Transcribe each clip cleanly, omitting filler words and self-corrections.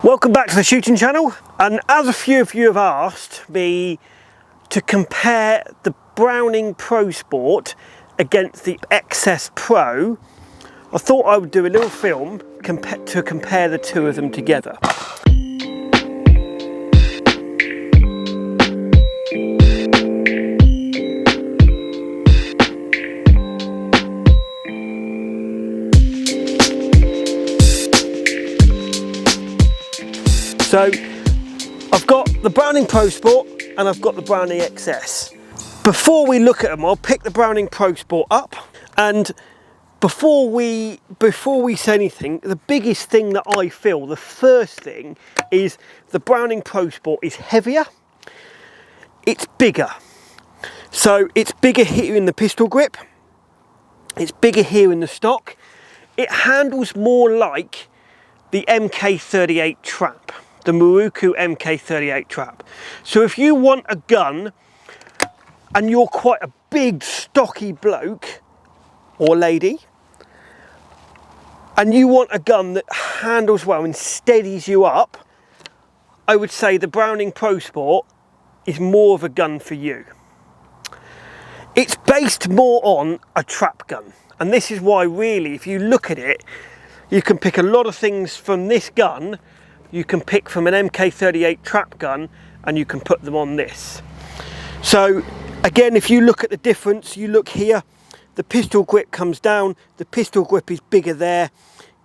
Welcome back to the shooting channel, and as a few of you have asked me to compare the Browning Pro Sport against the XS Pro, I thought I would do a little film to compare the two of them together. So I've got the Browning Pro Sport and I've got the Browning XS. Before we look at them, I'll pick the Browning Pro Sport up, and before we say anything, the biggest thing that I feel, the first thing, is the Browning Pro Sport is heavier, it's bigger. So it's bigger here in the pistol grip, it's bigger here in the stock, it handles more like the MK38 trap. The Muruku MK38 trap. So if you want a gun and you're quite a big stocky bloke or lady and you want a gun that handles well and steadies you up, I would say the Browning Pro Sport is more of a gun for you. It's based more on a trap gun, and this is why really, if you look at it, you can pick a lot of things from this gun. You can pick from an MK38 trap gun and you can put them on this. So again, if you look at the difference, you look here, the pistol grip comes down, the pistol grip is bigger there,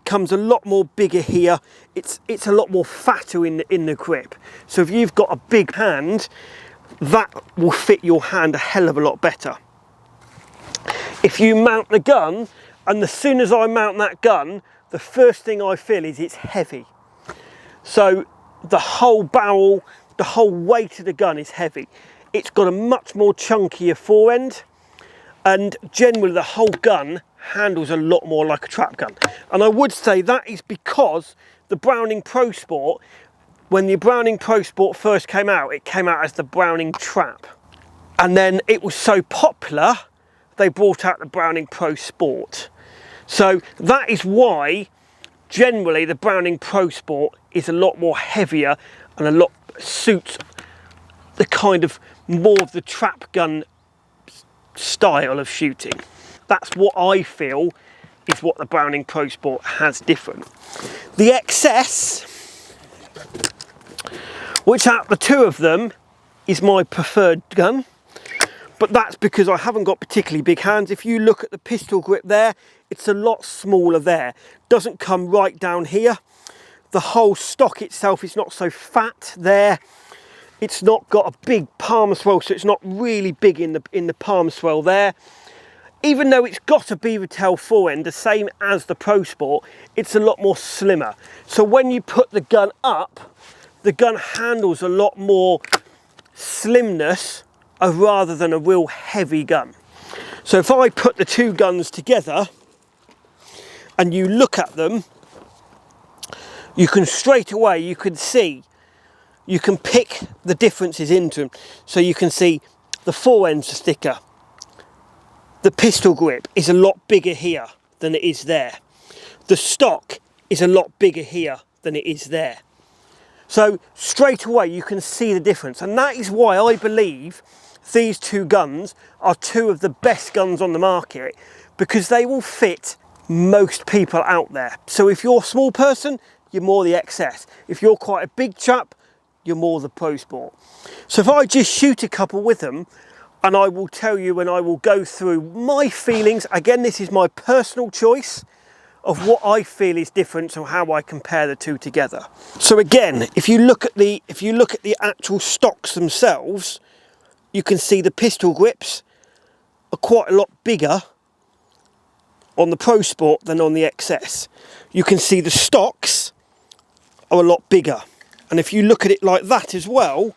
comes a lot more bigger here, it's a lot more fatter in the grip. So if you've got a big hand, that will fit your hand a hell of a lot better. If you mount the gun, and as soon as I mount that gun, the first thing I feel is it's heavy. So the whole barrel, the whole weight of the gun is heavy. It's got a much more chunkier forend, and generally the whole gun handles a lot more like a trap gun. And I would say that is because the Browning Pro Sport, when the Browning Pro Sport first came out, it came out as the Browning Trap. And then it was so popular, they brought out the Browning Pro Sport. So that is why generally the Browning Pro Sport is a lot more heavier and a lot suits the kind of more of the trap gun style of shooting. That's what I feel is what the Browning Pro Sport has different. The XS, which out of the two of them is my preferred gun, but that's because I haven't got particularly big hands. If you look at the pistol grip there, it's a lot smaller there. Doesn't come right down here. The whole stock itself is not so fat there. It's not got a big palm swell, so it's not really big in the palm swell there. Even though it's got a beaver tail forend, the same as the Pro Sport, it's a lot more slimmer. So when you put the gun up, the gun handles a lot more slimness rather than a real heavy gun. So if I put the two guns together and you look at them, you can straight away, you can see, you can pick the differences into them. So you can see the forend's are thicker. The pistol grip is a lot bigger here than it is there. The stock is a lot bigger here than it is there. So straight away you can see the difference, and that is why I believe these two guns are two of the best guns on the market, because they will fit most people out there. So if you're a small person, you're more the XS. If you're quite a big chap, you're more the Pro Sport. So if I just shoot a couple with them, and I will tell you, and I will go through my feelings, again this is my personal choice of what I feel is different and how I compare the two together. So again, if you look at the actual stocks themselves, you can see the pistol grips are quite a lot bigger on the Pro Sport than on the XS. You can see the stocks are a lot bigger, and if you look at it like that as well,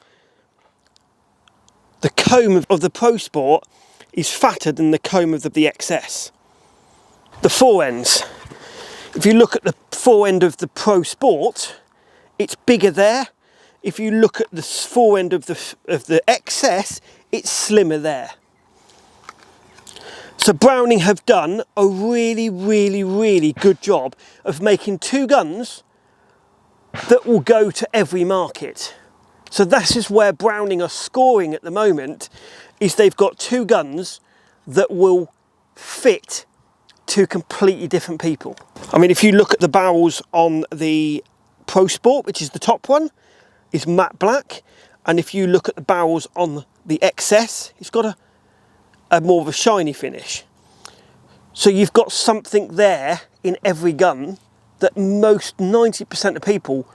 the comb of the Pro Sport is fatter than the comb of the XS. The forends, if you look at the forend of the Pro Sport, it's bigger there. If you look at the forend of the XS, it's slimmer there. So Browning have done a really good job of making two guns that will go to every market. So this is where Browning are scoring at the moment, is they've got two guns that will fit to completely different people. I mean, if you look at the barrels on the Pro Sport, which is the top one, is matte black. And if you look at the barrels on the XS, it's got a more of a shiny finish. So you've got something there in every gun that most 90% of people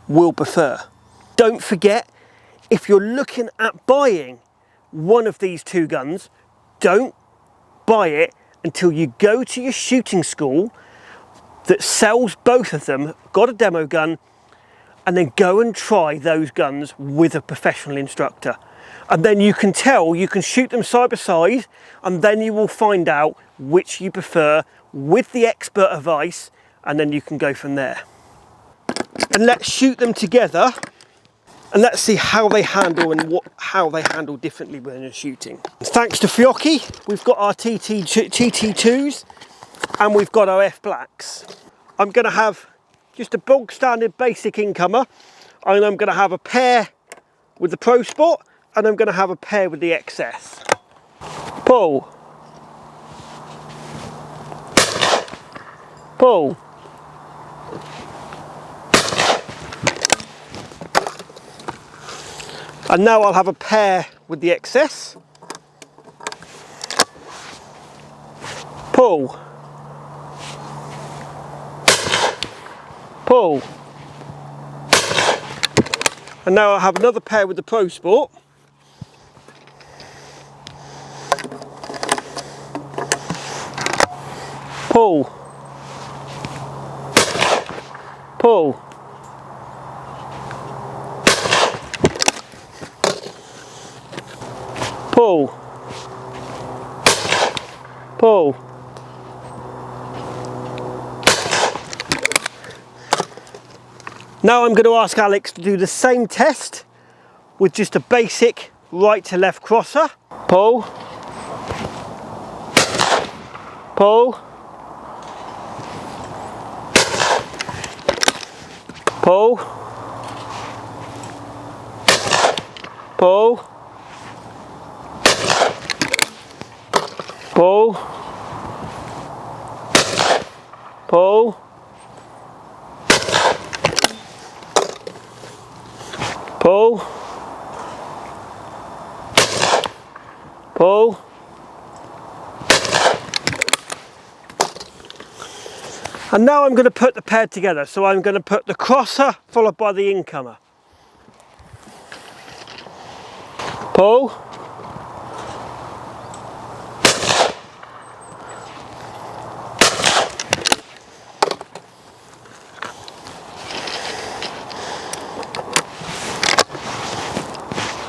will prefer. Don't forget, if you're looking at buying one of these two guns, don't buy it until you go to your shooting school that sells both of them, got a demo gun, and then go and try those guns with a professional instructor. And then you can tell, you can shoot them side by side, and then you will find out which you prefer with the expert advice, and then you can go from there. And let's shoot them together, and let's see how they handle and how they handle differently when you're shooting. Thanks to Fiocchi, we've got our TT2s, and we've got our F blacks. I'm going to have just a bog standard basic incomer, and I'm going to have a pair with the Pro Sport, and I'm going to have a pair with the XS. Pull. Pull. And now I'll have a pair with the XS. Pull. Pull. And now I'll have another pair with the Pro Sport. Pull. Pull. Pull. Pull. Now I'm going to ask Alex to do the same test with just a basic right to left crosser. Pull. Pull. Pull. Pull. Pull. Pull. Pull. Pull. And now I'm going to put the pair together. So I'm going to put the crosser followed by the incomer. Pull.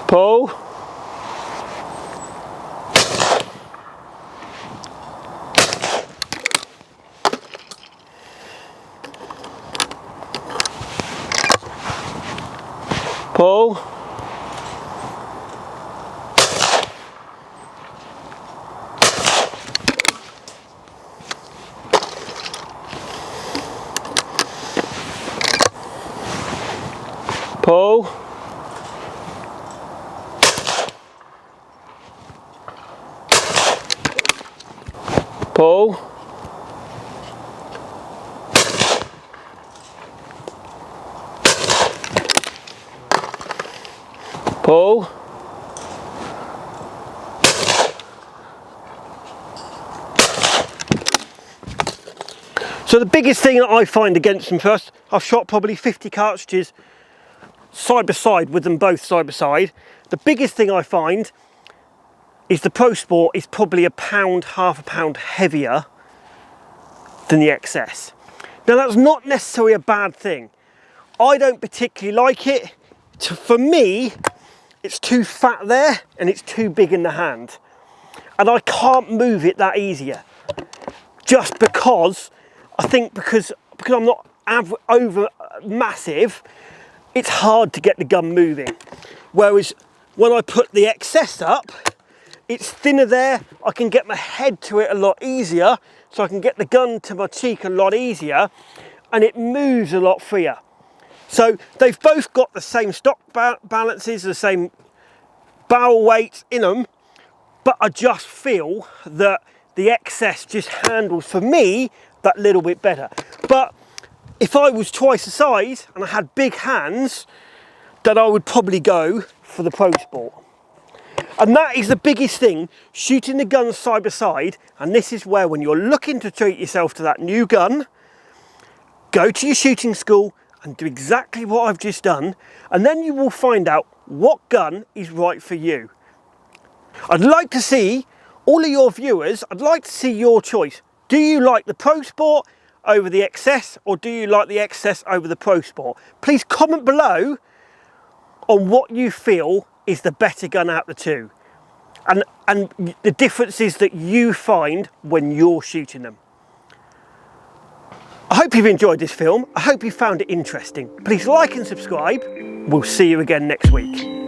Pull. Pull. Pull. Pull. Pull. So the biggest thing that I find against them first, I've shot probably 50 cartridges side by side with them both side by side. The biggest thing I find is the Pro Sport is probably half a pound heavier than the XS. Now that's not necessarily a bad thing. I don't particularly like it. For me, it's too fat there and it's too big in the hand. And I can't move it that easier. Just because, I think because I'm not over massive, it's hard to get the gun moving. Whereas when I put the XS up, it's thinner there, I can get my head to it a lot easier, so I can get the gun to my cheek a lot easier, and it moves a lot freer. So they've both got the same stock balances, the same barrel weight in them, but I just feel that the XS just handles, for me, that little bit better. But if I was twice the size and I had big hands, then I would probably go for the Pro Sport. And that is the biggest thing, shooting the guns side by side. And this is where, when you're looking to treat yourself to that new gun, go to your shooting school and do exactly what I've just done, and then you will find out what gun is right for you. I'd like to see all of your viewers, I'd like to see your choice. Do you like the Pro Sport over the XS, or do you like the XS over the Pro Sport? Please comment below on what you feel is the better gun out of the two, and the differences that you find when you're shooting them. I hope you've enjoyed this film. I hope you found it interesting. Please like and subscribe. We'll see you again next week.